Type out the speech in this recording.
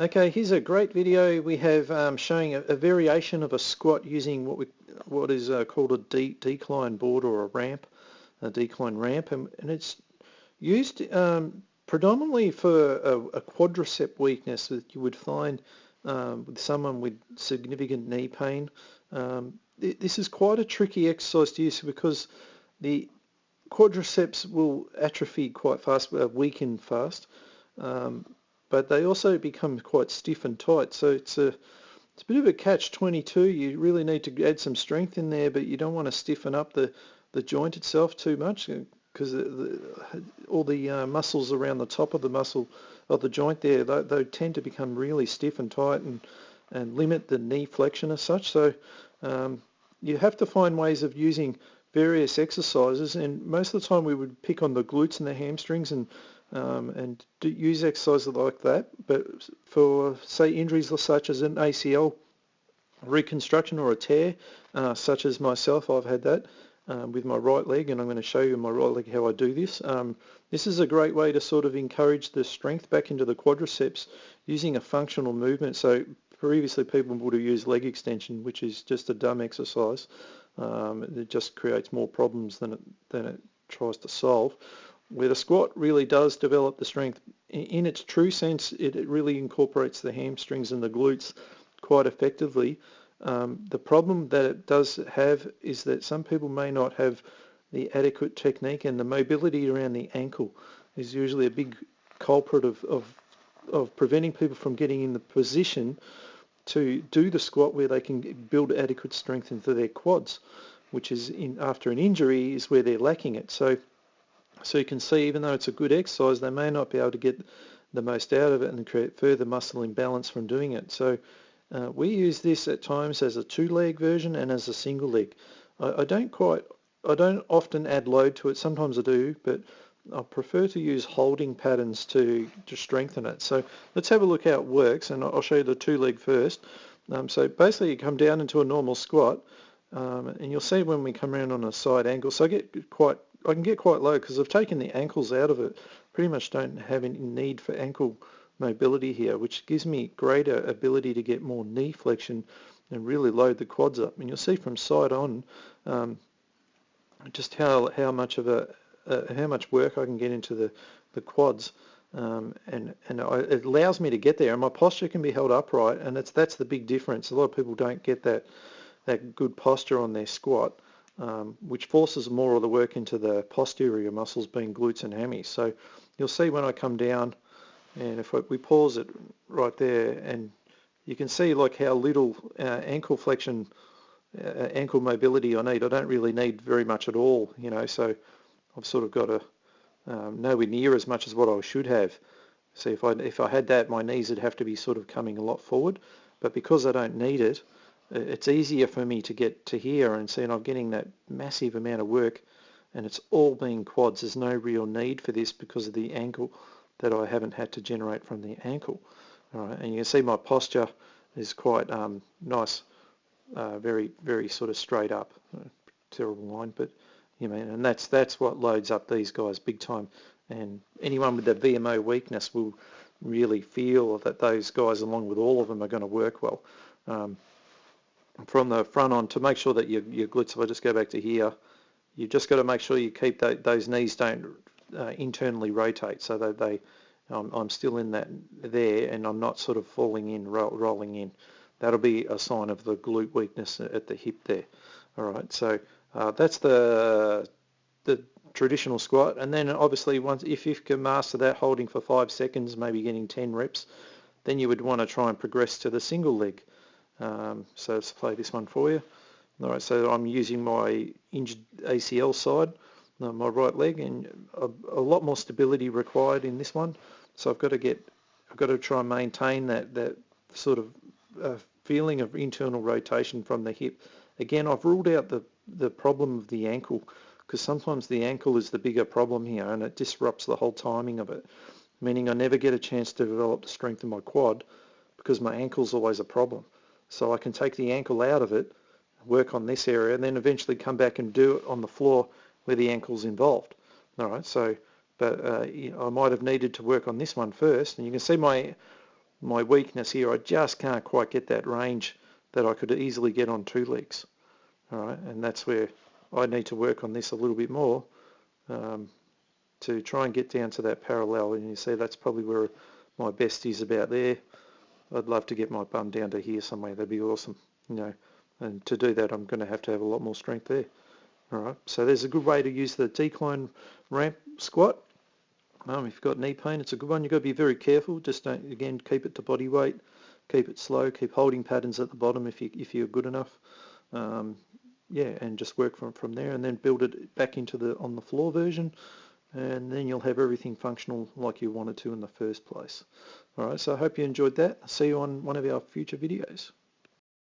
Okay, here's a great video we have showing a variation of a squat using what is called a decline board or a ramp, a decline ramp, and it's used predominantly for a quadricep weakness that you would find with someone with significant knee pain. This is quite a tricky exercise to use because the quadriceps will atrophy quite fast, weaken fast. But they also become quite stiff and tight, so it's a bit of a catch-22. You really need to add some strength in there, but you don't want to stiffen up the joint itself too much because all the muscles around the top of the muscle of the joint there, they tend to become really stiff and tight and limit the knee flexion as such. So you have to find ways of using various exercises, and most of the time we would pick on the glutes and the hamstrings and use exercises like that. But for, say, injuries such as an ACL reconstruction or a tear, such as myself, I've had that with my right leg, and I'm going to show you my right leg how I do this. This is a great way to sort of encourage the strength back into the quadriceps using a functional movement. So previously people would have used leg extension, which is just a dumb exercise. It just creates more problems than it tries to solve. Where the squat really does develop the strength in its true sense, it really incorporates the hamstrings and the glutes quite effectively. The problem that it does have is that some people may not have the adequate technique, and the mobility around the ankle is usually a big culprit of preventing people from getting in the position to do the squat where they can build adequate strength into their quads, which is after an injury is where they're lacking it. So you can see, even though it's a good exercise, they may not be able to get the most out of it and create further muscle imbalance from doing it. So we use this at times as a two-leg version and as a single leg. I don't often add load to it. Sometimes I do, but I prefer to use holding patterns to strengthen it. So let's have a look how it works, and I'll show you the two-leg first. So basically you come down into a normal squat, and you'll see when we come around on a side angle. So I can get quite low because I've taken the ankles out of it. Pretty much don't have any need for ankle mobility here, which gives me greater ability to get more knee flexion and really load the quads up. And you'll see from side on just how much work I can get into the quads, and it allows me to get there, and my posture can be held upright, and that's the big difference. A lot of people don't get that good posture on their squat, which forces more of the work into the posterior muscles, being glutes and hammies. So you'll see when I come down, and if we pause it right there, and you can see like how little ankle flexion, ankle mobility I need. I don't really need very much at all, so I've sort of got nowhere near as much as what I should have. See, if I had that, my knees would have to be sort of coming a lot forward, but because I don't need it, it's easier for me to get to here and see, and I'm getting that massive amount of work, and it's all being quads. There's no real need for this because of the ankle that I haven't had to generate from the ankle. All right, and you can see my posture is quite nice, very, very sort of straight up. Terrible line, but and that's what loads up these guys big time. And anyone with the VMO weakness will really feel that those guys, along with all of them, are going to work well. From the front on, to make sure that your glutes, if I just go back to here, you've just got to make sure you keep those knees don't internally rotate, so that I'm still in there, and I'm not sort of falling in, rolling in. That'll be a sign of the glute weakness at the hip there. All right, so that's the traditional squat, and then obviously if you can master that, holding for 5 seconds, maybe getting 10 reps, then you would want to try and progress to the single leg. So let's play this one for you. All right, so I'm using my injured ACL side, my right leg, and a lot more stability required in this one. So I've got to try and maintain that sort of feeling of internal rotation from the hip. Again, I've ruled out the problem of the ankle, because sometimes the ankle is the bigger problem here, and it disrupts the whole timing of it, meaning I never get a chance to develop the strength in my quad because my ankle's always a problem. So I can take the ankle out of it, work on this area, and then eventually come back and do it on the floor where the ankle's involved. All right, so, but I might have needed to work on this one first, and you can see my weakness here. I just can't quite get that range that I could easily get on two legs. All right, and that's where I need to work on this a little bit more to try and get down to that parallel. And you see that's probably where my best is, about there. I'd love to get my bum down to here somewhere. That'd be awesome, you know. And to do that, I'm going to have a lot more strength there. All right, so there's a good way to use the decline ramp squat. If you've got knee pain, it's a good one. You've got to be very careful. Just don't, again, keep it to body weight. Keep it slow. Keep holding patterns at the bottom if you're good enough. Yeah, and just work from there, and then build it back into the on the floor version, and then you'll have everything functional like you wanted to in the first place. All right, so I hope you enjoyed that. I'll see you on one of our future videos.